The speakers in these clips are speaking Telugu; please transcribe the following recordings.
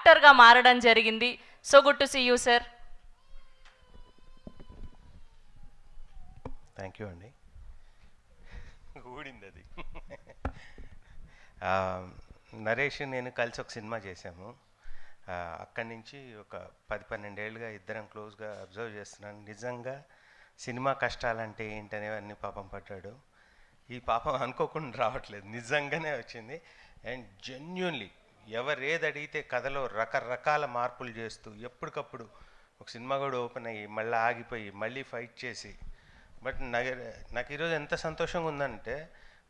యాక్టర్గా మారడం జరిగింది. So good to see you sir. Thank you అండి. ఊడింది అది. నరేష్ నేను కలిసి ఒక సినిమా చేశాము. అక్కడి నుంచి ఒక 10-12 ఏళ్ళుగా ఇద్దరం క్లోజ్గా అబ్జర్వ్ చేస్తున్నాను. నిజంగా సినిమా కష్టాలంటే ఏంటనేవన్నీ పాపం పడ్డాడు. ఈ పాపం అనుకోకుండా రావట్లేదు, నిజంగానే వచ్చింది. అండ్ జెన్యున్లీ ఎవరు ఏది అడిగితే కథలో రకరకాల మార్పులు చేస్తూ ఎప్పటికప్పుడు ఒక సినిమా కూడా ఓపెన్ అయ్యి మళ్ళీ ఆగిపోయి మళ్ళీ ఫైట్ చేసి. బట్ నాకు ఈరోజు ఎంత సంతోషంగా ఉందంటే,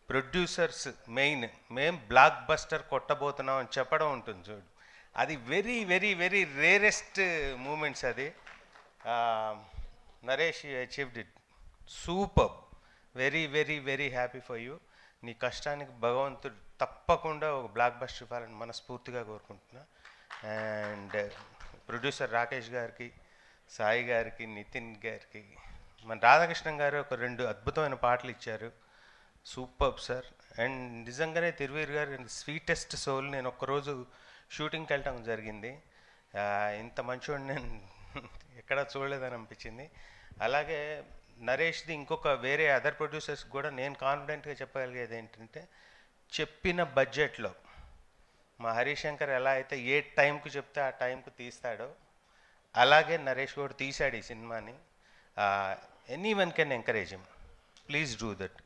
ప్రొడ్యూసర్స్ మెయిన్ మేము బ్లాక్ బస్టర్ కొట్టబోతున్నాం అని చెప్పడం ఉంటుంది చూడు, అది very very very rarest moments. అది Naresh achieved it super. Very very very happy for you. నీ కష్టానికి భగవంతుడు తప్పకుండా ఒక బ్లాక్ బస్టర్ ఇవ్వాలని మనస్ఫూర్తిగా కోరుకుంటున్నా. అండ్ ప్రొడ్యూసర్ రాకేష్ గారికి, సాయి గారికి, నితిన్ గారికి, మన రాధాకృష్ణన్ గారు ఒక 2 అద్భుతమైన పాటలు ఇచ్చారు. Super sir. అండ్ నిజంగానే తిరువీర్ గారు స్వీటెస్ట్ సోల్. నేను ఒక్కరోజు షూటింగ్కి వెళ్ళటం జరిగింది. ఇంత మంచివాడిని నేను ఎక్కడా చూడలేదని అనిపించింది. అలాగే నరేష్ది ఇంకొక వేరే అదర్ ప్రొడ్యూసర్స్ కూడా నేను కాన్ఫిడెంట్గా చెప్పగలిగేది ఏంటంటే, చెప్పిన బడ్జెట్లో మా హరిశంకర్ ఎలా అయితే ఏ టైంకు చెప్తే ఆ టైంకు తీస్తాడో, అలాగే నరేష్ కూడా తీశాడు ఈ సినిమాని. Anyone can encourage him. Please do that.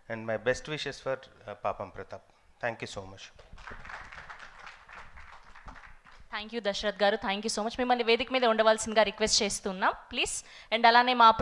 And my best wishes for పాపం Pratap. Thank you so much. Thank you Dasharath garu, thank you so much. మిమ్మల్ని వేదిక మీద ఉండవలసిందిగా రిక్వెస్ట్ చేస్తున్నాం ప్లీజ్. అండ్ అలానే మా